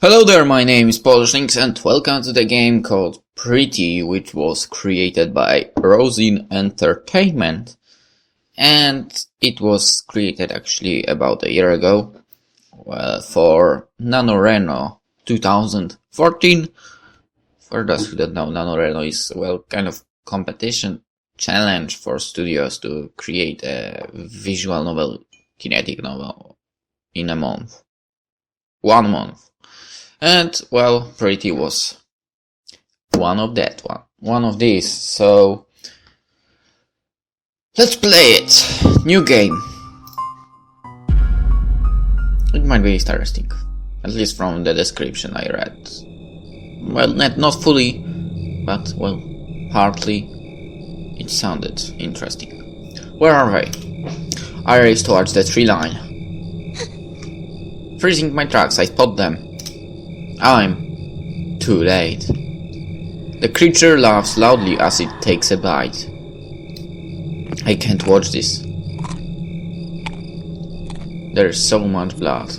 Hello there, my name is PolishLynx and welcome to the game called Pretty, which was created by Rosin Entertainment. And it was created actually about a year ago for NaNoRenO 2014. For those who don't know, NaNoRenO is, kind of competition challenge for studios to create a visual novel, kinetic novel in a month. 1 month. And, Pretty was one of these, so let's play it! New game. It might be interesting, at least from the description I read. Well, not fully, but, partly. It sounded interesting. Where are they? I race towards the tree line. Freezing my tracks, I spot them. I'm too late. The creature laughs loudly as it takes a bite. I can't watch this. There's so much blood.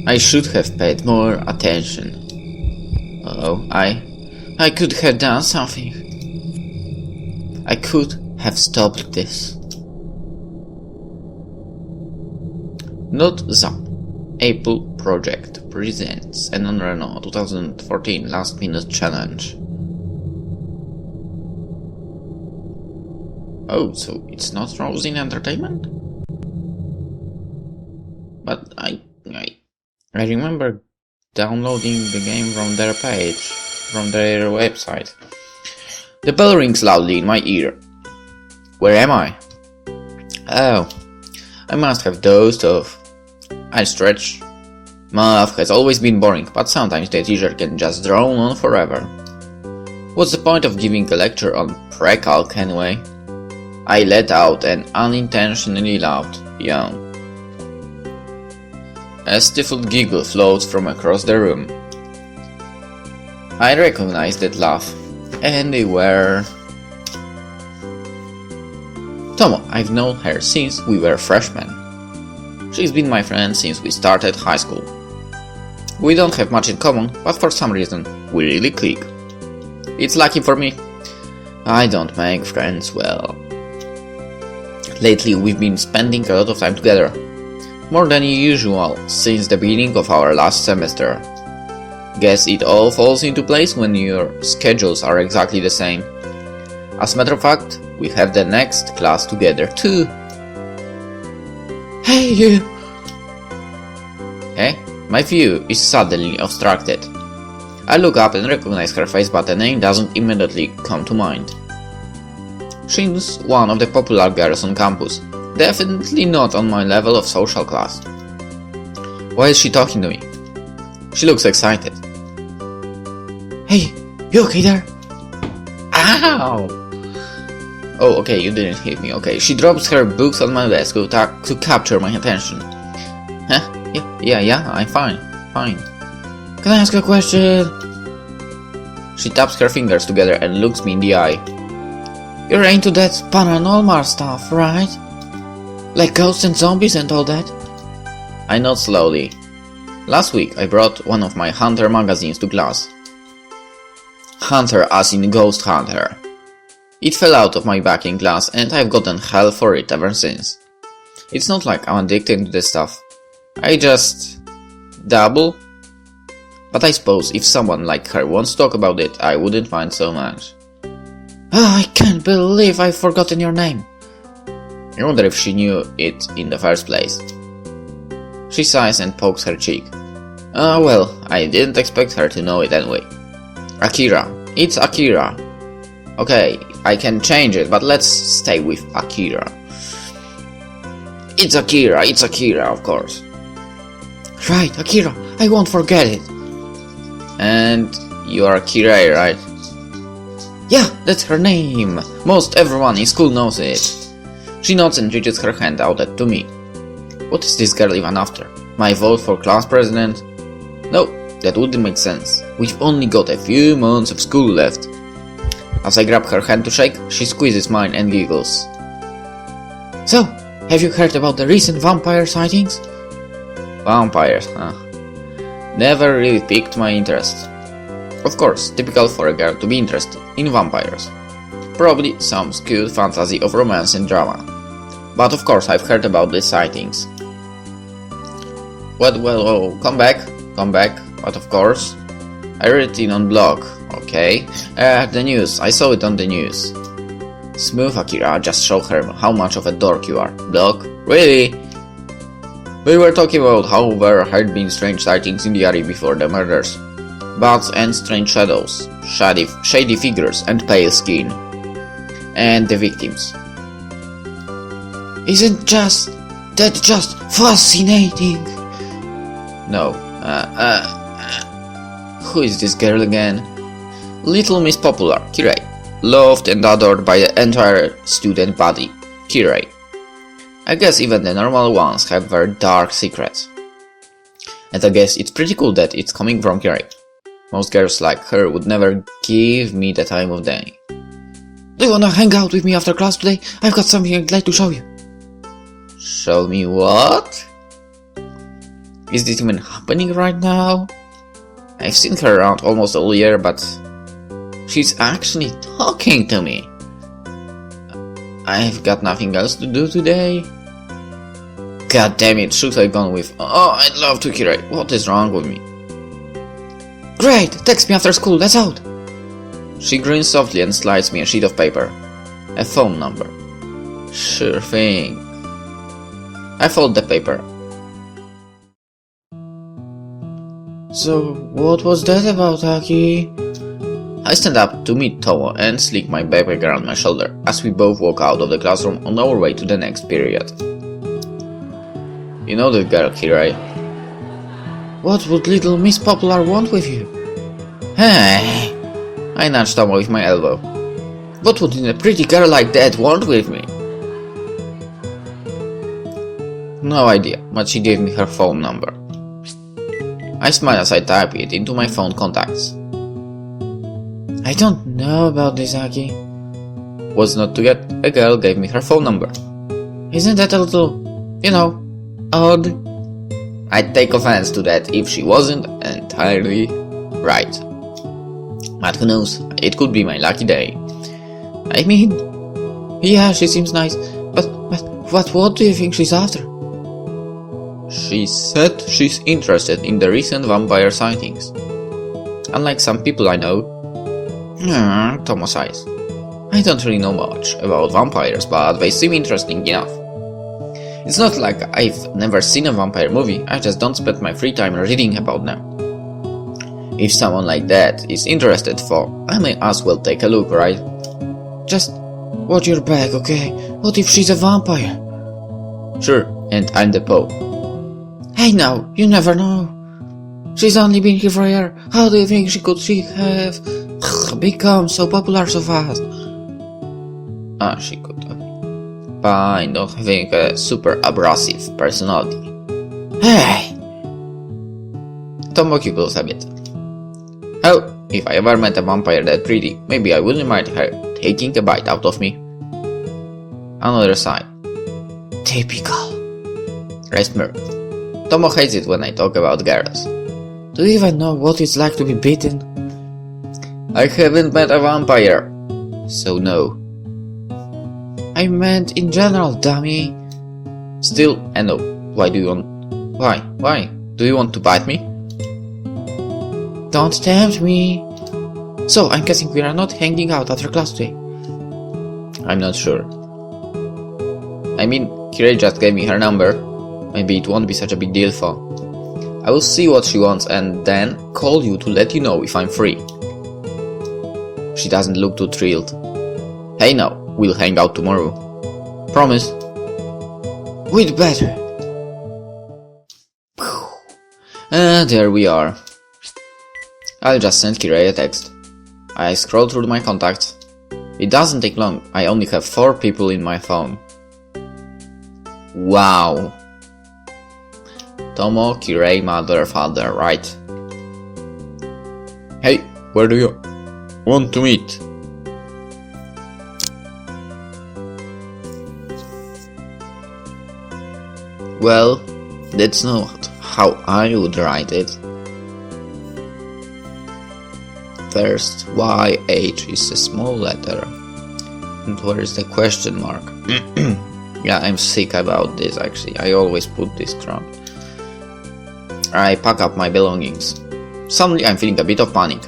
I should have paid more attention. Oh, I could have done something. I could have stopped this. Not Zap. Apple Project presents a NaNoRenO 2014 Last Minute Challenge. Oh, so it's not Rosin Entertainment? But I remember downloading the game from their page, from their website. The bell rings loudly in my ear. Where am I? Oh, I must have dozed off. I stretch. Math has always been boring, but sometimes the teacher can just drone on forever. What's the point of giving a lecture on precalc anyway? I let out an unintentionally loud yawn. A stifled giggle floats from across the room. I recognize that laugh, and they were... Tomo. I've known her since we were freshmen. She's been my friend since we started high school. We don't have much in common, but for some reason, we really click. It's lucky for me. I don't make friends well. Lately, we've been spending a lot of time together. More than usual, since the beginning of our last semester. Guess it all falls into place when your schedules are exactly the same. As a matter of fact, we have the next class together too. Hey you! Eh? My view is suddenly obstructed. I look up and recognize her face, but the name doesn't immediately come to mind. She's one of the popular girls on campus, definitely not on my level of social class. Why is she talking to me? She looks excited. Hey, you okay there? Ow! Oh, okay, you didn't hit me, okay. She drops her books on my desk to capture my attention. Huh? Yeah, I'm fine. Can I ask a question? She taps her fingers together and looks me in the eye. You're into that paranormal stuff, right? Like ghosts and zombies and all that? I nod slowly. Last week I brought one of my Hunter magazines to class. Hunter as in Ghost Hunter. It fell out of my back in class and I've gotten hell for it ever since. It's not like I'm addicted to this stuff. I just... dabble? But I suppose if someone like her wants to talk about it, I wouldn't mind so much. Oh, I can't believe I've forgotten your name. I wonder if she knew it in the first place. She sighs and pokes her cheek. I didn't expect her to know it anyway. Akira. It's Akira. Okay, I can change it, but let's stay with Akira. It's Akira, of course. Right, Akira, I won't forget it. And you are Akira, right? Yeah, that's her name. Most everyone in school knows it. She nods and reaches her hand out to me. What is this girl even after? My vote for class president? No, that wouldn't make sense. We've only got a few months of school left. As I grab her hand to shake, she squeezes mine and giggles. So, have you heard about the recent vampire sightings? Vampires, huh? never really piqued my interest. Of course, typical for a girl to be interested in vampires. Probably some skewed fantasy of romance and drama. But of course I've heard about these sightings. Well, come back, but of course. I read it on blog, okay. The news, I saw it on the news. Smooth Akira, just show her how much of a dork you are. Blog? Really? We were talking about how there had been strange sightings in the area before the murders. Bats and strange shadows, shady figures and pale skin. And the victims. Isn't that just fascinating? No. Who is this girl again? Little Miss Popular, Kirei. Loved and adored by the entire student body, Kirei. I guess even the normal ones have their dark secrets. And I guess it's pretty cool that it's coming from Kirei. Most girls like her would never give me the time of day. Do you wanna hang out with me after class today? I've got something I'd like to show you. Show me what? Is this even happening right now? I've seen her around almost all year, but she's actually talking to me. I've got nothing else to do today. God damn it, should I gone with I'd love to Kirei. What is wrong with me? Great, text me after school, let's out. She grins softly and slides me a sheet of paper. A phone number. Sure thing. I fold the paper. So, what was that about, Aki? I stand up to meet Tomo and slick my backpack around my shoulder as we both walk out of the classroom on our way to the next period. You know the girl, Kirei. What would little Miss Popular want with you? Hey! I nudged Tomo with my elbow. What would a pretty girl like that want with me? No idea, but she gave me her phone number. I smile as I type it into my phone contacts. I don't know about this, Aki. What's not to get? A girl gave me her phone number. Isn't that a little, odd? I'd take offense to that if she wasn't entirely right. But who knows, it could be my lucky day. I mean, yeah, she seems nice, but what do you think she's after? She said she's interested in the recent vampire sightings. Unlike some people I know. Tomo sighs. I don't really know much about vampires, but they seem interesting enough. It's not like I've never seen a vampire movie, I just don't spend my free time reading about them. If someone like that is interested I may as well take a look, right? Just watch your back, okay? What if she's a vampire? Sure, and I'm the Pope. Hey now, you never know. She's only been here for a year. How do you think she have become so popular so fast? She could have by not having a super abrasive personality. Hey! Tomo chuckles a bit. Oh, if I ever met a vampire that pretty, maybe I wouldn't mind her taking a bite out of me. Another sigh. Typical. I smirk. Tomo hates it when I talk about girls. Do you even know what it's like to be bitten? I haven't met a vampire, so no. I meant in general, dummy. Still, I know. Why? Do you want to bite me? Don't tempt me. So, I'm guessing we are not hanging out after class today. I'm not sure. I mean, Kirei just gave me her number. Maybe it won't be such a big deal for. I will see what she wants and then call you to let you know if I'm free. She doesn't look too thrilled. Hey now, we'll hang out tomorrow. Promise? We'd better. There we are. I'll just send Kirei a text. I scroll through my contacts. It doesn't take long, I only have 4 people in my phone. Wow. Tomo, Kirei, mother, father, right? Hey, where do you want to meet? Well, that's not how I would write it. First, why H is a small letter? And where is the question mark? Yeah, I'm sick about this actually. I always put this crap. I pack up my belongings. Suddenly I'm feeling a bit of panic.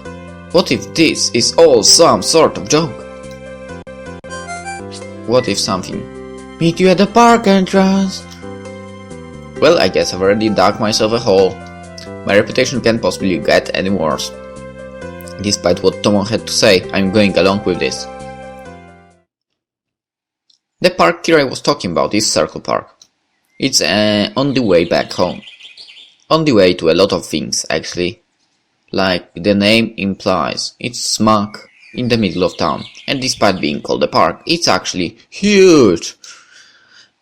What if this is all some sort of joke? What if something? Meet you at the park entrance. Well, I guess I've already dug myself a hole. My reputation can't possibly get any worse. Despite what Tomo had to say, I'm going along with this. The park Kira was talking about is Circle Park. It's on the way back home. On the way to a lot of things, actually. Like the name implies, it's smack in the middle of town, and despite being called a park, it's actually huge.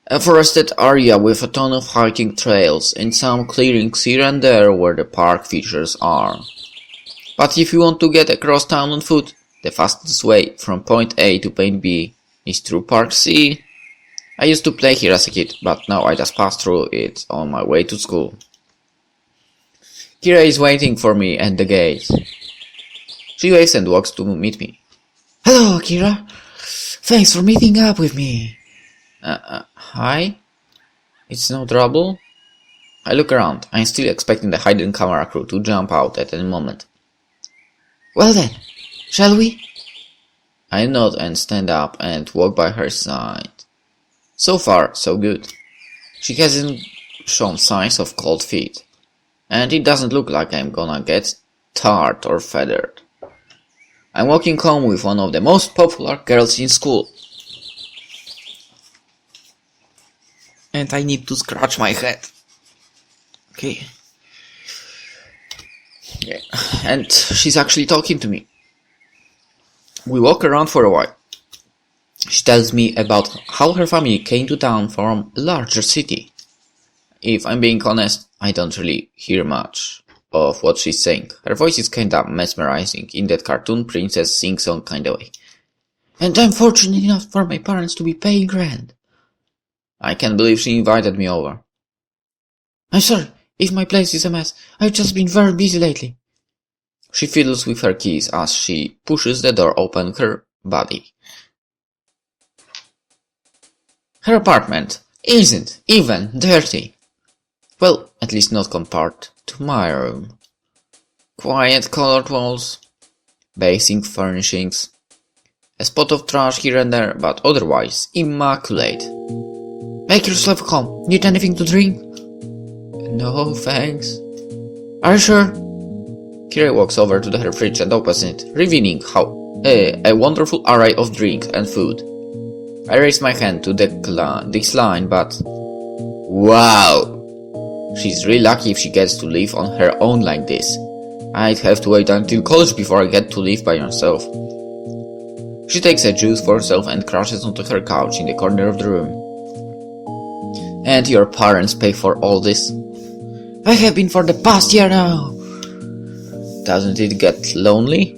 A forested area with a ton of hiking trails and some clearings here and there where the park features are. But if you want to get across town on foot, the fastest way from point A to point B is through Park C. I used to play here as a kid, but now I just pass through it on my way to school. Kira is waiting for me at the gate. She waves and walks to meet me. Hello, Kira. Thanks for meeting up with me. Hi? It's no trouble? I look around. I'm still expecting the hidden camera crew to jump out at any moment. Well then, shall we? I nod and stand up and walk by her side. So far, so good. She hasn't shown signs of cold feet. And it doesn't look like I'm gonna get tarred or feathered. I'm walking home with one of the most popular girls in school. And I need to scratch my head. Okay. Yeah. And she's actually talking to me. We walk around for a while. She tells me about how her family came to town from a larger city. If I'm being honest, I don't really hear much of what she's saying. Her voice is kinda mesmerizing, in that cartoon princess sing-song kinda way. And I'm fortunate enough for my parents to be paying rent. I can't believe she invited me over. I'm sorry if my place is a mess. I've just been very busy lately. She fiddles with her keys as she pushes the door open her body. Her apartment isn't even dirty. Well, at least not compared to my room. Quiet colored walls, basic furnishings, a spot of trash here and there, but otherwise immaculate. Make yourself at home. Need anything to drink? No, thanks. Are you sure? Kira walks over to her fridge and opens it, revealing a wonderful array of drinks and food. I raise my hand to decline, but wow! She's really lucky if she gets to live on her own like this. I'd have to wait until college before I get to live by myself. She takes a juice for herself and crashes onto her couch in the corner of the room. And your parents pay for all this? I have been for the past year now. Doesn't it get lonely?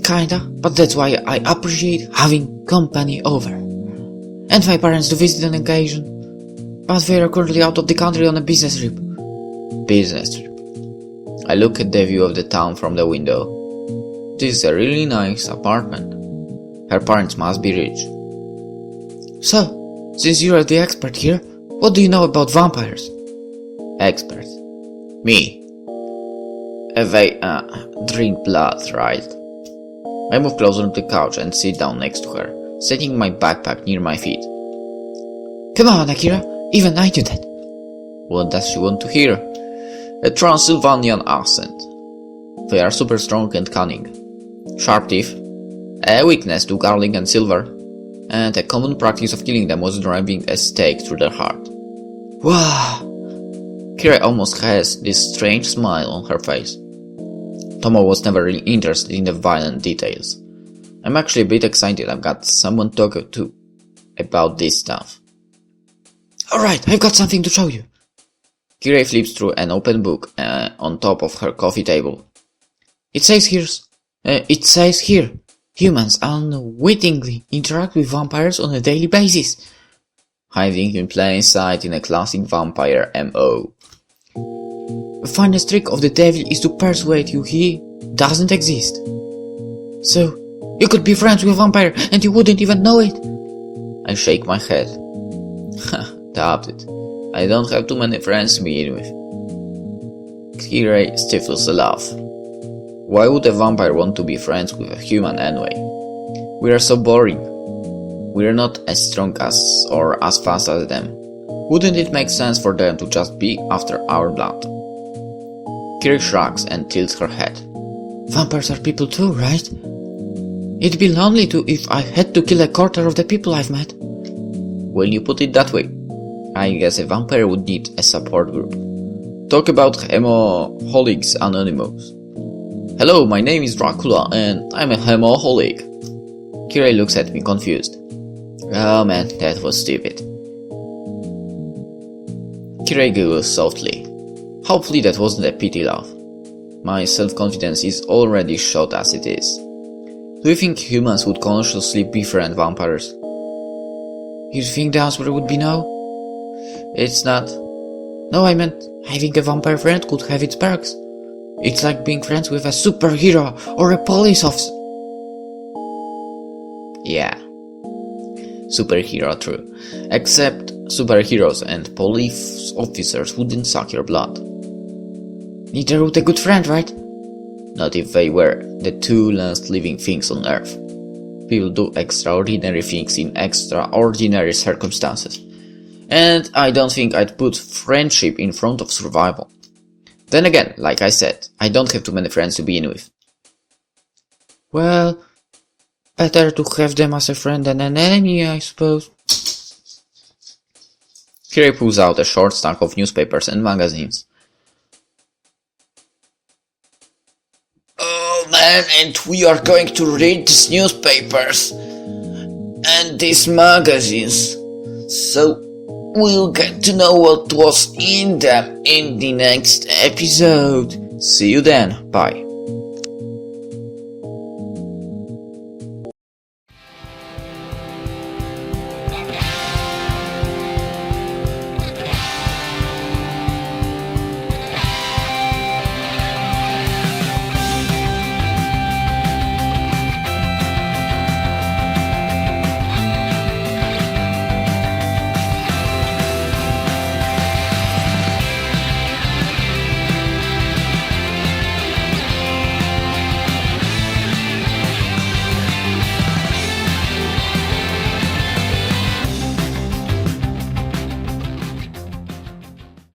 Kinda, but that's why I appreciate having company over. And my parents do visit on occasion. But they are currently out of the country on a business trip. Business trip. I look at the view of the town from the window. This is a really nice apartment. Her parents must be rich. So, since you're the expert here, what do you know about vampires? Expert. Me. They drink blood, right? I move closer to the couch and sit down next to her, setting my backpack near my feet. Come on, Akira, even I do that. What does she want to hear? A Transylvanian accent. They are super strong and cunning. Sharp teeth, a weakness to garlic and silver, and a common practice of killing them was driving a stake through their heart. Wow! Kira almost has this strange smile on her face. Tomo was never really interested in the violent details. I'm actually a bit excited I've got someone to talk to about this stuff. Alright, I've got something to show you. Kira flips through an open book on top of her coffee table. It says here, humans unwittingly interact with vampires on a daily basis. Hiding in plain sight in a classic vampire MO. The finest trick of the devil is to persuade you he doesn't exist. So, you could be friends with a vampire and you wouldn't even know it? I shake my head. Doubt it. I don't have too many friends to begin with. Kirei stifles a laugh. Why would a vampire want to be friends with a human anyway? We are so boring. We are not as strong as or as fast as them. Wouldn't it make sense for them to just be after our blood? Kirei shrugs and tilts her head. Vampires are people too, right? It'd be lonely too if I had to kill a quarter of the people I've met. When you put it that way, I guess a vampire would need a support group. Talk about Hemoholics Anonymous. Hello, my name is Dracula and I'm a Hemoholic. Kirei looks at me confused. Oh man, that was stupid. Kirei giggles softly. Hopefully that wasn't a pity laugh. My self-confidence is already shot as it is. Do you think humans would consciously befriend vampires? You think the answer would be no? It's not. No, I meant having a vampire friend could have its perks. It's like being friends with a superhero or a police officer. Yeah. Superhero true. Except superheroes and police officers wouldn't suck your blood. Neither would a good friend, right? Not if they were the two last living things on Earth. People do extraordinary things in extraordinary circumstances. And I don't think I'd put friendship in front of survival. Then again, like I said, I don't have too many friends to begin with. Well, better to have them as a friend than an enemy, I suppose. Kirei pulls out a short stack of newspapers and magazines. Oh man, and we are going to read these newspapers and these magazines, so we'll get to know what was in them in the next episode. See you then, bye.